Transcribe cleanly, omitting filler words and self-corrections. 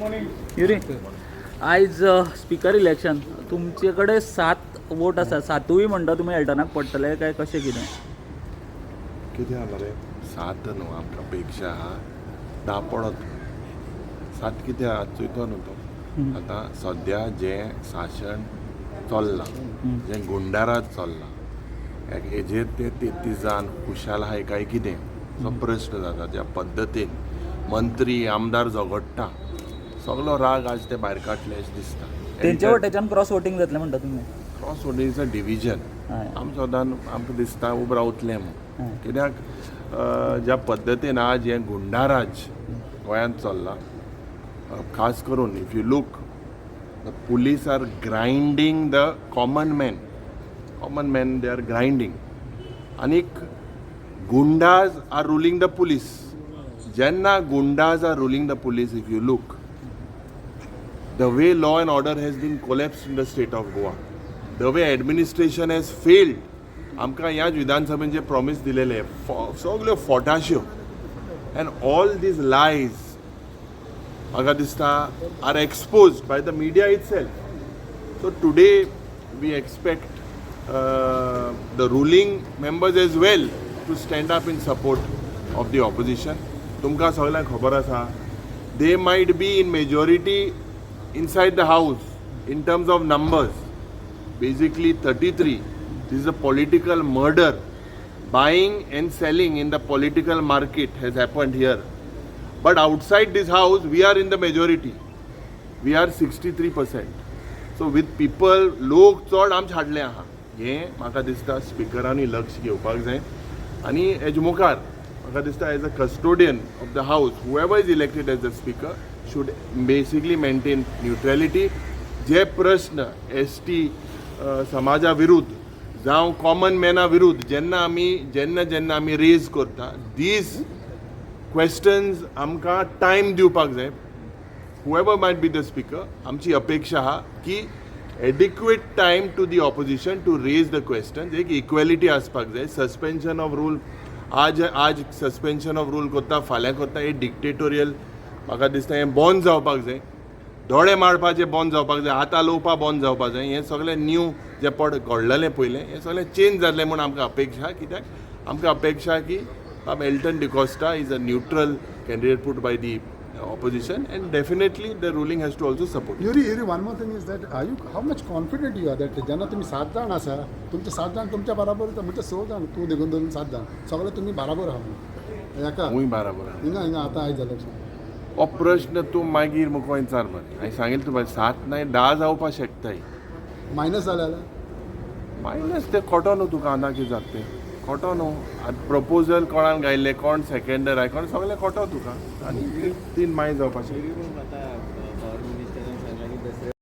Yuri आयज speaker election तुमचे 7 vote आसा, 7य म्हणटा तुमी एल्टनाक पडटले काय कशें कितें? कितें जालें रे 7 न्हू आमकां अपेक्षा आहा 10 पडत 7 कितें आहा चुयतो न्हू तो आतां सद्या जें शासन चल्लां जें गुंडाराज चल्लां हेजेर ते 33 जाण खुशाल आहाय काय कितें असो प्रश्न जाता. ज्या पद्दतीन मंत्री आमदार झगडटा सगळो राग आज ते भायर काडले अशें दिसता. तेंचे वटेच्यान क्रॉस वोटींग जातलें म्हणटा तुमी? क्रॉस वोटींगचं डिविजन आमी सदां आमकां दिसता उबो रावतलें म्हूण. कित्याक ज्या पद्दतीन आज हें गुंडाराज गोंयांत चल्लां, खास करून if you look the police are grinding the common man they are grinding. आनीक goondas are ruling the police. जेन्ना goondas are ruling the police, if you look the way law and order has been collapsed in the state of Goa, the way administration has failed. आमकां ह्याच विधानसभेन जे promise दिलेले सगल्यो फोटाश्यो and all these lies म्हाका दिसता are exposed by the media itself. So today we expect the ruling members as well to stand up in support of the opposition. तुमकां सगळ्यांक खबर आसा they might be in majority inside the house in terms of numbers, basically 33. This is a political murder. Buying and selling in the political market has happened here. But outside this house, we are in the majority. We are 63%. So with people, लोक चड आमचे हाडले आहा. हें म्हाका दिसता स्पिकरांनी लक्ष घेवपाक जाय. आनी हेजे मुखार म्हाका दिसता as a custodian of the house, whoever is elected as the speaker should basically maintain neutrality. जे प्रश्न ST समाजा विरुद्ध जावं कॉमन मॅना विरुद्ध जेन्ना आमी रेज करता, दीज क्वेश्चन्स आमकां टायम दिवपाक जाय. whoever might be the speaker, आमची अपेक्षा आहा की adequate time to the opposition to raise the questions. एक इक्वेलिटी आसपाक जाय. सस्पेन्शन ऑफ रूल आज सस्पेन्शन ऑफ रूल करता, फाल्यां करता. हे डिक्टेटोरियल म्हाका दिसता हें बंद जावपाक जाय. दोळे मारपाचें बंद जावपाक जाय. हातां लोवपा बंद जावपाक जाय. हें सगळें न्यू जें घडलेलें पयलें हें सगळें चेंज जातलें म्हूण आमकां अपेक्षा. कित्याक आमकां अपेक्षा की Elton D'Costa is a neutral candidate put by the opposition, and definitely the ruling has to also support. Yuri, one more thing is that how much confident you are that जेन्ना तुम्ही 7 जाण आसा, तुमचे 7 जाण तुमच्या बराबर म्हणजे 6 जाण तूं देखून धरून 7 जाण सगळे तुम्ही बराबर आहा. हेका खूंय बराबर आहा. हिंगा आतां आयज जालें हो प्रश्न तूं मागीर म्हाका विचार मरे. हांवें सांगिल्लें तुका 7 न्हय 10 जावपाक शकताय. मायनस जाल्यार मायनस ते खोटो न्हू. तुका आतां कितें जाता तें खोटो न्हू. आतां प्रपोजल कोणान गायल्लें, कोण सेकेंडर आय, कोण सगळें खोटो तुका. आनी 3 माय जावपाक शकता.